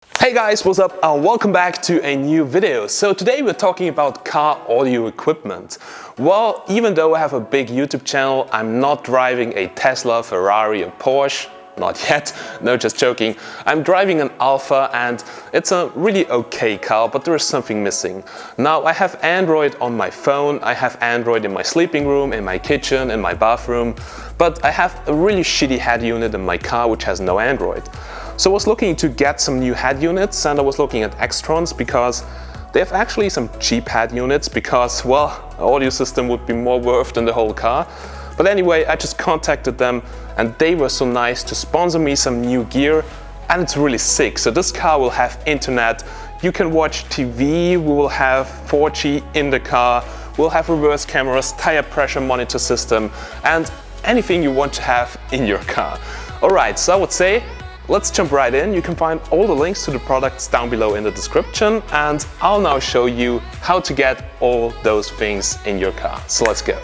Hey guys, what's up? Welcome back to a new video. So today we're talking about car audio equipment. Well, even though I have a big YouTube channel, I'm not driving a Tesla, Ferrari or Porsche. Not yet, no, just joking. I'm driving an Alpha and it's a really okay car, but there is something missing. Now I have Android on my phone, I have Android in my sleeping room, in my kitchen, in my bathroom, but I have a really shitty head unit in my car which has no Android. So I was looking to get some new head units and I was looking at Extrons because they have actually some cheap head units because, well, an audio system would be more worth than the whole car. But anyway, I just contacted them and they were so nice to sponsor me some new gear and it's really sick. So this car will have internet, you can watch TV, we will have 4G in the car, we'll have reverse cameras, tire pressure monitor system and anything you want to have in your car. Alright, so I would say let's jump right in. You can find all the links to the products down below in the description and I'll now show you how to get all those things in your car. So let's go.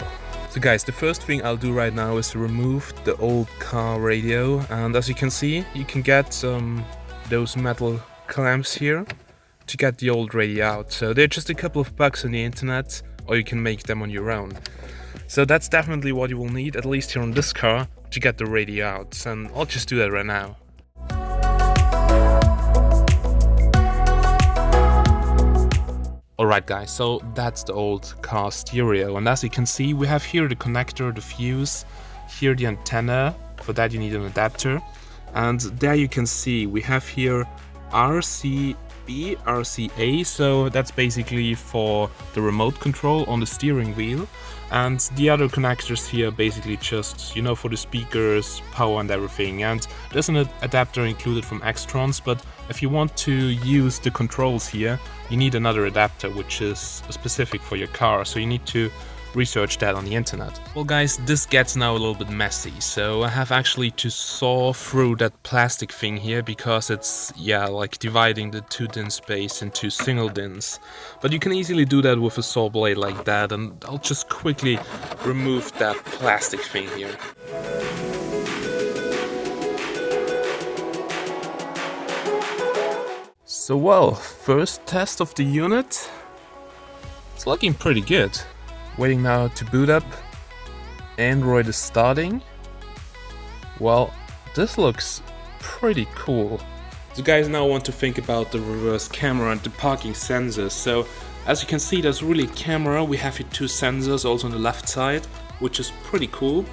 So guys, the first thing I'll do right now is to remove the old car radio, and as you can see, you can get those metal clamps here to get the old radio out. So they're just a couple of bucks on the internet, or you can make them on your own. So that's definitely what you will need, at least here on this car, to get the radio out, and I'll just do that right now. Alright guys, so that's the old car stereo, and as you can see we have here the connector, the fuse, here the antenna, for that you need an adapter, and there you can see we have here RCB, RCA, so that's basically for the remote control on the steering wheel, and the other connectors here basically just, you know, for the speakers, power and everything, and there's an adapter included from Extrons, but if you want to use the controls here, you need another adapter which is specific for your car, so you need to research that on the internet. Well guys, this gets now a little bit messy, so I have actually to saw through that plastic thing here because it's, yeah, like dividing the 2-din space into single dins. But you can easily do that with a saw blade like that, and I'll just quickly remove that plastic thing here. So well, first test of the unit, it's looking pretty good. Waiting now to boot up, Android is starting. Well, this looks pretty cool. So guys, now I want to think about the reverse camera and the parking sensors. So as you can see, there's really a camera, we have here 2 sensors also on the left side, which is pretty cool.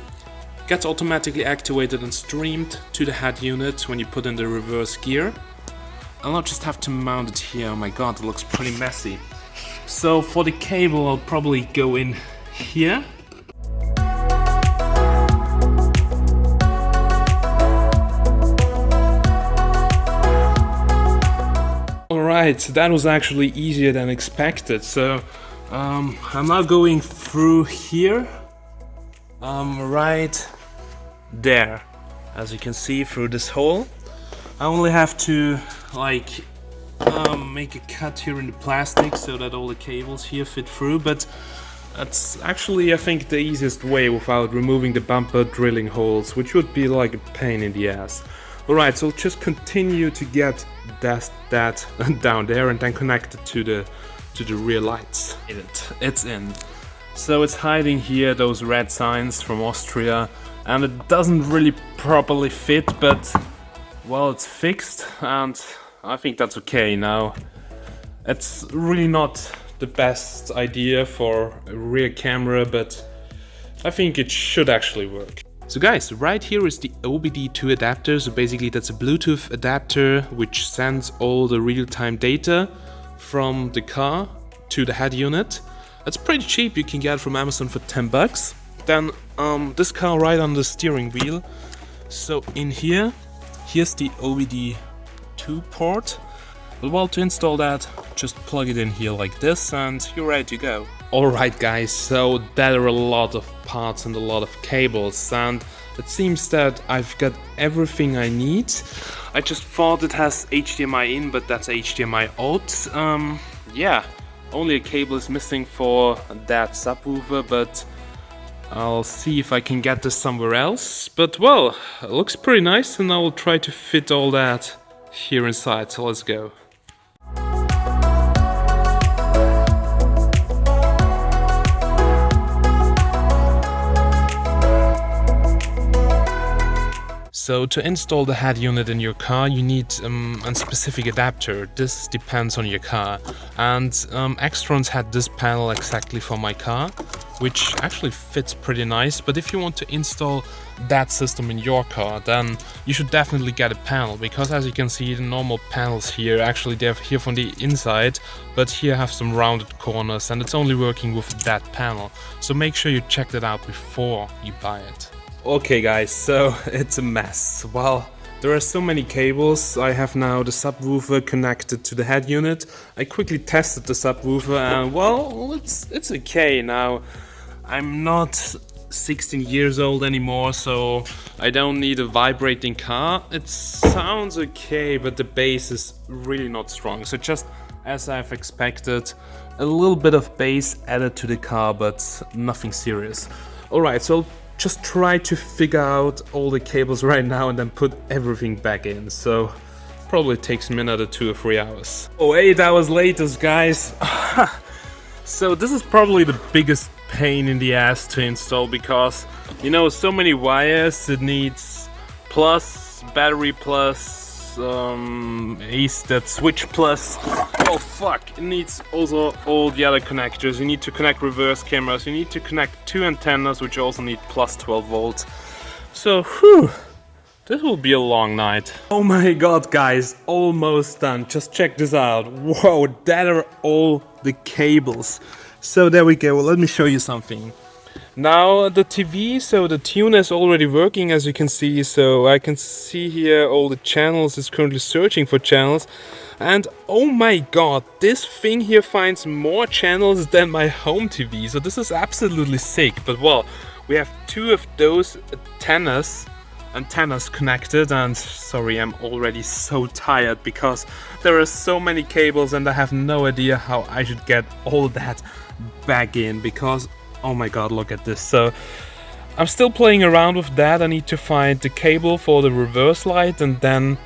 Gets automatically activated and streamed to the head unit when you put in the reverse gear. I'll not just have to mount it here, oh my god, it looks pretty messy. So for the cable I'll probably go in here. Alright, that was actually easier than expected, so I'm now going through here, right there, as you can see through this hole. I only have to like make a cut here in the plastic so that all the cables here fit through, but that's actually, I think, the easiest way without removing the bumper drilling holes, which would be like a pain in the ass. Alright, so just continue to get that down there and then connect it to the rear lights. It's in. So it's hiding here those red signs from Austria, and it doesn't really properly fit, but well, it's fixed and I think that's okay now. It's really not the best idea for a rear camera, but I think it should actually work. So guys, right here is the OBD2 adapter, so basically that's a Bluetooth adapter which sends all the real-time data from the car to the head unit. It's pretty cheap, you can get it from Amazon for 10 bucks. Then this car right on the steering wheel. So in here, here's the OBD2 port. Well, to install that, just plug it in here like this and you're ready to go. Alright guys, so there are a lot of parts and a lot of cables, and it seems that I've got everything I need. I just thought it has HDMI in, but that's HDMI out. Yeah, only a cable is missing for that subwoofer, but I'll see if I can get this somewhere else. But well, it looks pretty nice, and I will try to fit all that here inside, so let's go. So to install the head unit in your car, you need a specific adapter. This depends on your car. And Extron's had this panel exactly for my car, which actually fits pretty nice. But if you want to install that system in your car, then you should definitely get a panel, because as you can see, the normal panels here, actually they're here from the inside, but here have some rounded corners, and it's only working with that panel. So make sure you check that out before you buy it. Okay guys, so it's a mess. Well, there are so many cables. I have now the subwoofer connected to the head unit. I quickly tested the subwoofer and well, it's okay. Now, I'm not 16 years old anymore, so I don't need a vibrating car. It sounds okay, but the bass is really not strong. So just as I've expected, a little bit of bass added to the car, but nothing serious. Alright, so just try to figure out all the cables right now and then put everything back in. So probably takes me another 2 or 3 hours. Oh, 8 hours later, guys. So this is probably the biggest pain in the ass to install, because you know, so many wires. It needs plus, battery plus, that switch plus. Oh fuck, it needs also all the other connectors. You need to connect reverse cameras, you need to connect 2 antennas which also need plus 12 volts. So whew, this will be a long night. Oh my god guys, almost done. Just check this out. Whoa, that are all the cables. So there we go, well, let me show you something. Now the TV, so the tuner is already working, as you can see. So I can see here all the channels, is currently searching for channels. And oh my god, this thing here finds more channels than my home TV. So this is absolutely sick. But well, we have 2 of those antennas connected, and sorry, I'm already so tired because there are so many cables and I have no idea how I should get all that back in, because oh my god, look at this. So I'm still playing around with that. I need to find the cable for the reverse light, and then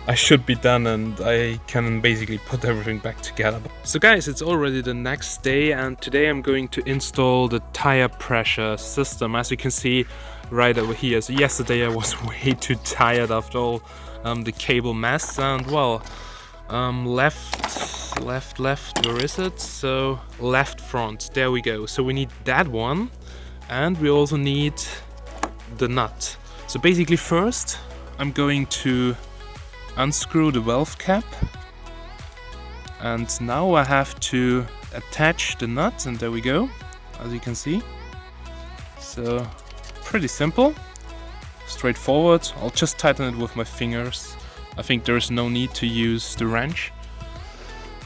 I should be done and I can basically put everything back together. So guys, it's already the next day, and today I'm going to install the tire pressure system, as you can see right over here. So yesterday I was way too tired after all the cable mess, and well, left, where is it? So left front, there we go. So we need that one, and we also need the nut. So basically first I'm going to unscrew the valve cap, and now I have to attach the nut, and there we go, as you can see. So pretty simple, straightforward. I'll just tighten it with my fingers. I think there's no need to use the wrench.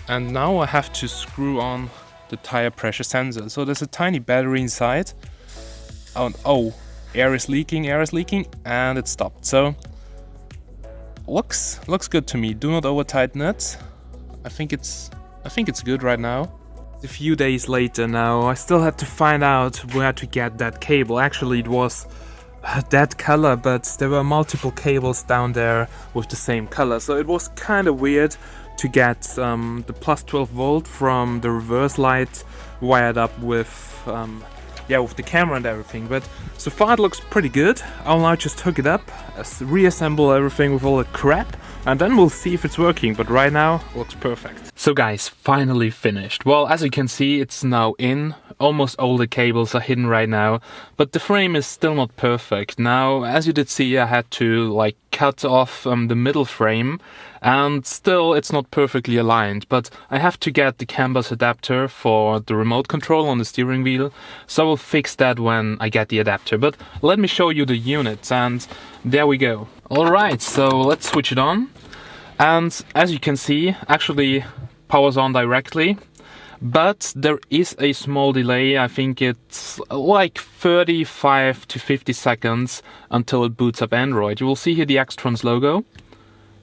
And now I have to screw on the tire pressure sensor. So there's a tiny battery inside. Oh, air is leaking, and it stopped. So looks good to me. Do not over tighten it. I think it's good right now. A few days later now, I still had to find out where to get that cable. Actually, it was that color, but there were multiple cables down there with the same color, so it was kind of weird to get the plus 12 volt from the reverse light wired up with with the camera and everything. But so far it looks pretty good. I'll now just hook it up, reassemble everything with all the crap, and then we'll see if it's working. But right now it looks perfect. So guys, finally finished. Well, as you can see, it's now in. Almost all the cables are hidden right now, but the frame is still not perfect. Now, as you did see, I had to like cut off the middle frame, and still it's not perfectly aligned. But I have to get the CAN bus adapter for the remote control on the steering wheel, so I will fix that when I get the adapter. But let me show you the units, and there we go. Alright, so let's switch it on, and as you can see, actually powers on directly. But there is a small delay. I think it's like 35 to 50 seconds until it boots up Android. You will see here the Extron's logo,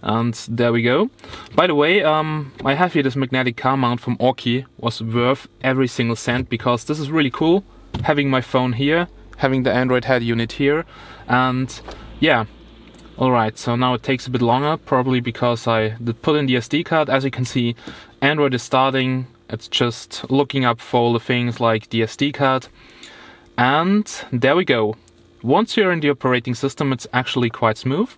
and there we go. By the way, I have here this magnetic car mount from Orki. Was worth every single cent, because this is really cool, having my phone here, having the Android head unit here, and yeah, Alright, so now it takes a bit longer, probably because I did put in the SD card. As you can see, Android is starting. It's just looking up for all the things like the SD card. And there we go. Once you're in the operating system, it's actually quite smooth.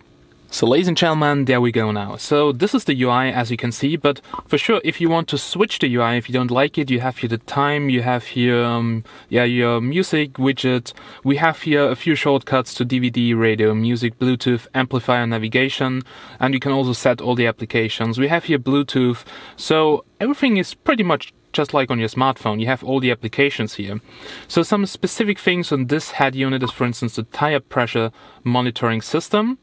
So ladies and gentlemen, there we go now. So this is the UI as you can see, but for sure if you want to switch the UI, if you don't like it, you have here the time, you have here your music widget. We have here a few shortcuts to DVD, radio, music, Bluetooth, amplifier, navigation, and you can also set all the applications. We have here Bluetooth, so everything is pretty much just like on your smartphone. You have all the applications here. So some specific things on this head unit is, for instance, the tire pressure monitoring system.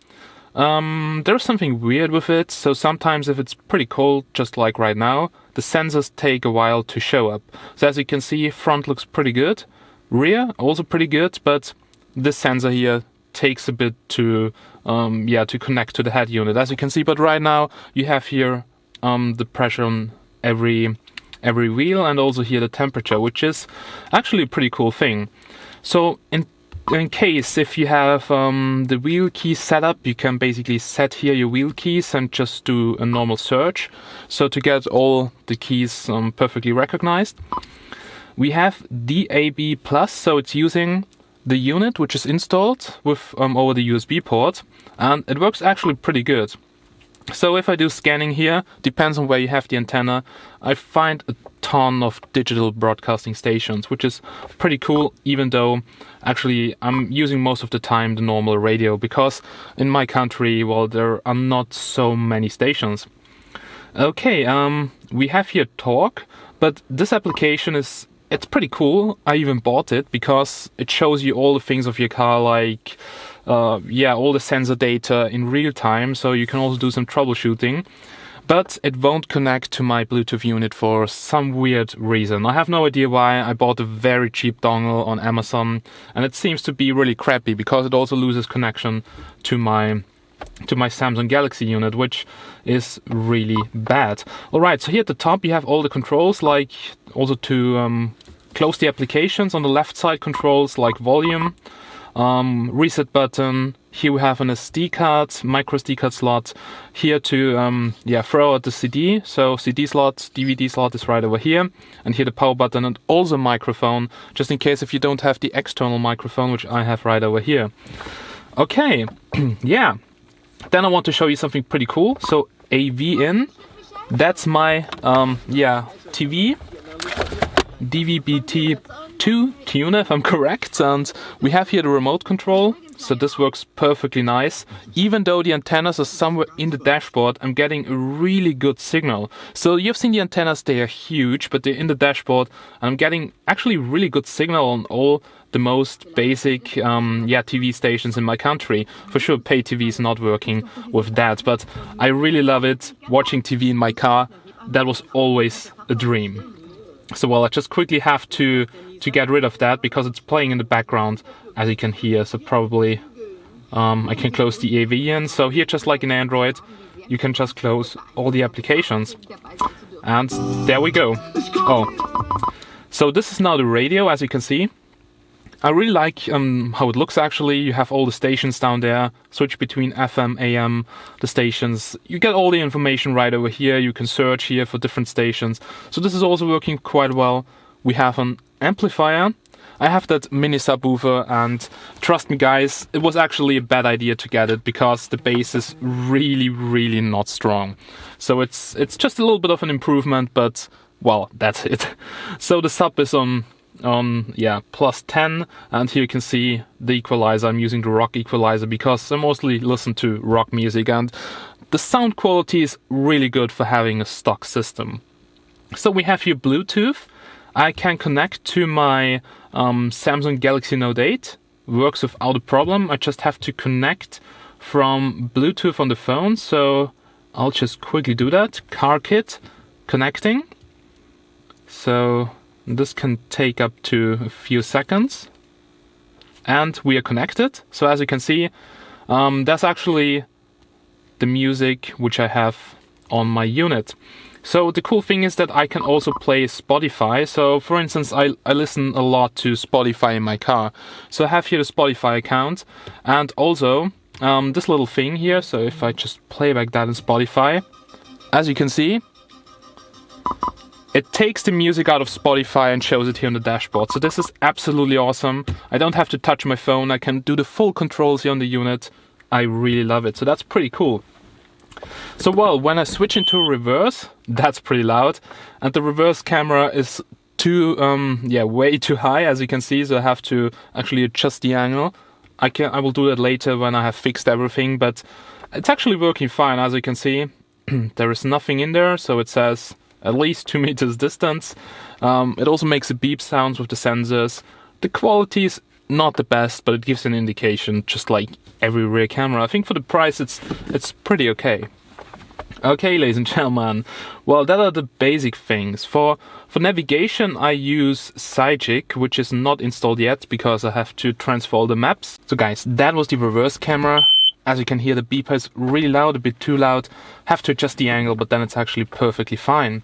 There's something weird with it, so sometimes if it's pretty cold, just like right now, the sensors take a while to show up. So as you can see, front looks pretty good, rear also pretty good, but this sensor here takes a bit to connect to the head unit, as you can see. But right now you have here the pressure on every wheel, and also here the temperature, which is actually a pretty cool thing. So in case if you have the wheel keys set up, you can basically set here your wheel keys and just do a normal search. So to get all the keys perfectly recognized. We have DAB+, so it's using the unit which is installed with over the USB port, and it works actually pretty good. So if I do scanning here, depends on where you have the antenna, I find a ton of digital broadcasting stations, which is pretty cool, even though actually I'm using most of the time the normal radio, because in my country, well, there are not so many stations. Okay, we have here Talk, but this application it's pretty cool. I even bought it because it shows you all the things of your car, like all the sensor data in real time, so you can also do some troubleshooting. But it won't connect to my Bluetooth unit for some weird reason. I have no idea why. I bought a very cheap dongle on Amazon, and it seems to be really crappy because it also loses connection to my Samsung Galaxy unit, which is really bad. Alright, so here at the top you have all the controls, like also to close the applications. On the left side, controls like volume, reset button. Here we have an SD card, micro SD card slot. Here to throw out the CD. So CD slot, DVD slot is right over here. And here the power button, and also microphone, just in case if you don't have the external microphone, which I have right over here. Okay, yeah. Then I want to show you something pretty cool. So AV in, that's my TV, DVB-T2 tuner if I'm correct, and we have here the remote control. So this works perfectly nice. Even though the antennas are somewhere in the dashboard, I'm getting a really good signal. So you've seen the antennas, they are huge, but they're in the dashboard, and I'm getting actually really good signal on all the most basic TV stations in my country. For sure, pay TV is not working with that, but I really love it. Watching TV in my car, that was always a dream. So well, I just quickly have to get rid of that because it's playing in the background, as you can hear. So probably I can close the AV in. So here, just like in Android, you can just close all the applications. And there we go. Oh, so this is now the radio, as you can see. I really like how it looks actually. You have all the stations down there, switch between FM, AM, the stations. You get all the information right over here. You can search here for different stations. So this is also working quite well. We have an amplifier. I have that mini subwoofer, and trust me guys, it was actually a bad idea to get it because the bass is really, really not strong. So it's just a little bit of an improvement, but well, that's it. So the sub is on +10, and here you can see the equalizer. I'm using the rock equalizer because I mostly listen to rock music, and the sound quality is really good for having a stock system. So we have here Bluetooth. I can connect to my Samsung Galaxy Note 8. Works without a problem. I just have to connect from Bluetooth on the phone, so I'll just quickly do that. Car kit, connecting. So this can take up to a few seconds. And we are connected. So as you can see, that's actually the music which I have on my unit. So the cool thing is that I can also play Spotify. So for instance, I listen a lot to Spotify in my car. So I have here the Spotify account. And also this little thing here. So if I just play back that in Spotify, as you can see, it takes the music out of Spotify and shows it here on the dashboard. So this is absolutely awesome. I don't have to touch my phone. I can do the full controls here on the unit. I really love it. So that's pretty cool. So well, when I switch into reverse, that's pretty loud. And the reverse camera is way too high, as you can see. So I have to actually adjust the angle. I will do that later when I have fixed everything, but it's actually working fine, as you can see. There is nothing in there, so it says at least 2 meters distance. It also makes the beep sounds with the sensors. The quality is not the best, but it gives an indication, just like every rear camera. I think for the price it's pretty okay. Okay, ladies and gentlemen, well, that are the basic things. For navigation, I use Cygic, which is not installed yet because I have to transfer all the maps. So guys, that was the reverse camera. As you can hear, the beeper is really loud, a bit too loud. Have to adjust the angle, but then it's actually perfectly fine.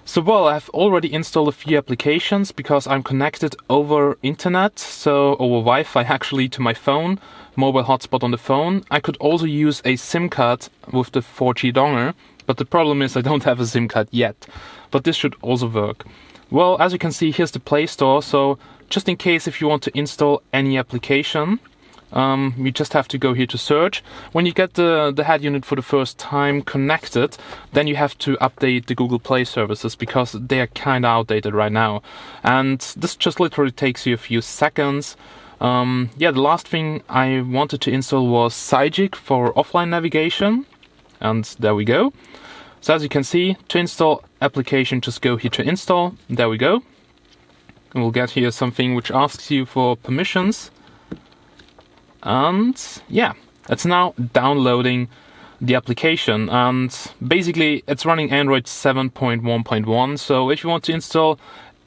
So well, I've already installed a few applications because I'm connected over internet, so over Wi-Fi actually, to my phone, mobile hotspot on the phone. I could also use a SIM card with the 4G dongle, but the problem is I don't have a SIM card yet. But this should also work. Well, as you can see, here's the Play Store, so just in case if you want to install any application, you just have to go here to search. When you get the head unit for the first time connected, then you have to update the Google Play services because they are kind of outdated right now. And this just literally takes you a few seconds. The last thing I wanted to install was Cygic for offline navigation. And there we go. So as you can see, to install application, just go here to install. There we go. And we'll get here something which asks you for permissions. And yeah, it's now downloading the application, and basically it's running Android 7.1.1. so if you want to install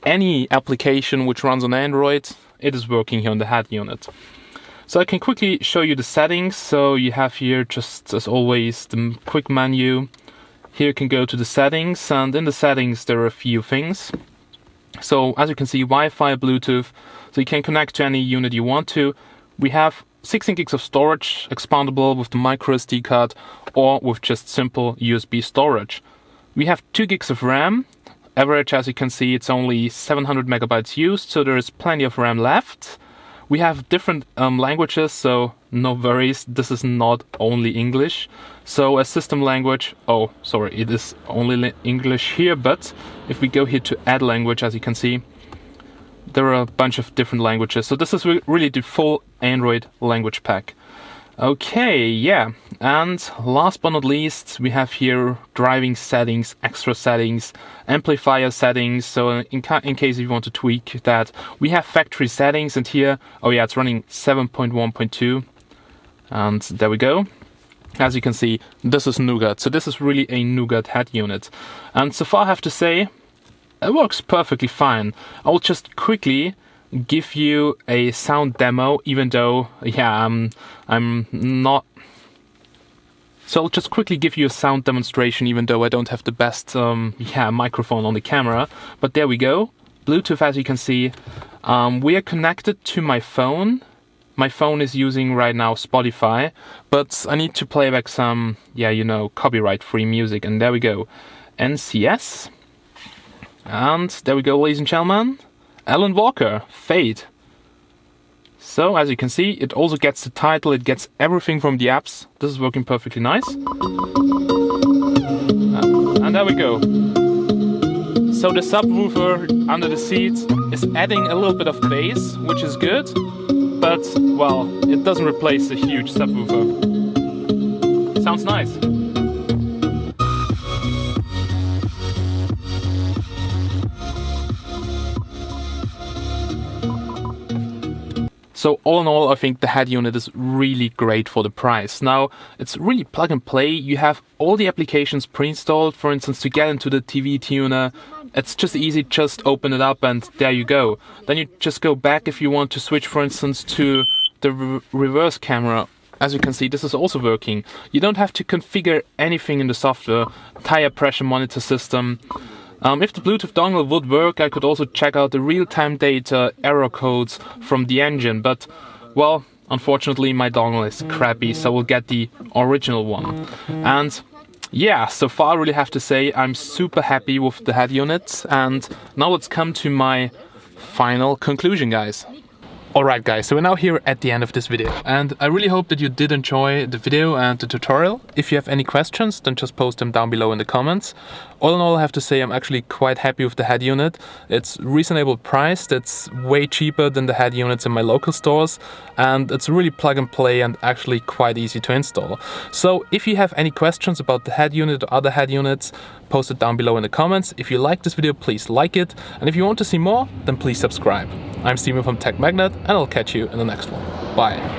any application which runs on Android, it is working here on the head unit. So I can quickly show you the settings. So you have here, just as always, the quick menu. Here you can go to the settings, and in the settings there are a few things. So as you can see, Wi-Fi, Bluetooth, so you can connect to any unit you want to. We have 16 gigs of storage, expandable with the micro SD card or with just simple USB storage. We have 2 gigs of RAM. Average, as you can see, it's only 700 megabytes used, so there is plenty of RAM left. We have different languages, so no worries, this is not only English. So as system language, it is only English here, but if we go here to add language, as you can see, there are a bunch of different languages. So this is really the full Android language pack. Okay, yeah. And last but not least, we have here driving settings, extra settings, amplifier settings. So in case you want to tweak that, we have factory settings, and here, it's running 7.1.2. And there we go. As you can see, this is Nougat. So this is really a Nougat head unit. And so far I have to say, it works perfectly fine. I'll just quickly give you a sound demo, even though, I'm not. So I'll just quickly give you a sound demonstration, even though I don't have the best, microphone on the camera. But there we go. Bluetooth, as you can see. We are connected to my phone. My phone is using right now Spotify, but I need to play back some, copyright-free music. And there we go. NCS. And there we go, ladies and gentlemen. Alan Walker, Fade. So, as you can see, it also gets the title, it gets everything from the apps. This is working perfectly nice. And there we go. So the subwoofer under the seat is adding a little bit of bass, which is good. But, well, it doesn't replace a huge subwoofer. Sounds nice. So all in all, I think the head unit is really great for the price. Now, it's really plug and play. You have all the applications pre-installed. For instance, to get into the TV tuner, it's just easy, just open it up and there you go. Then you just go back if you want to switch, for instance, to the reverse camera. As you can see, this is also working. You don't have to configure anything in the software. Tire pressure monitor system. If the Bluetooth dongle would work, I could also check out the real-time data error codes from the engine, but, well, unfortunately my dongle is crappy, so we'll get the original one. And yeah, so far I really have to say I'm super happy with the head units, and now let's come to my final conclusion, guys. Alright guys, so we're now here at the end of this video, and I really hope that you did enjoy the video and the tutorial. If you have any questions, then just post them down below in the comments. All in all, I have to say I'm actually quite happy with the head unit. It's reasonable priced, it's way cheaper than the head units in my local stores, and it's really plug and play and actually quite easy to install. So if you have any questions about the head unit or other head units, post it down below in the comments. If you like this video, please like it, and if you want to see more, then please subscribe. I'm Steven from Tech Magnet, and I'll catch you in the next one. Bye.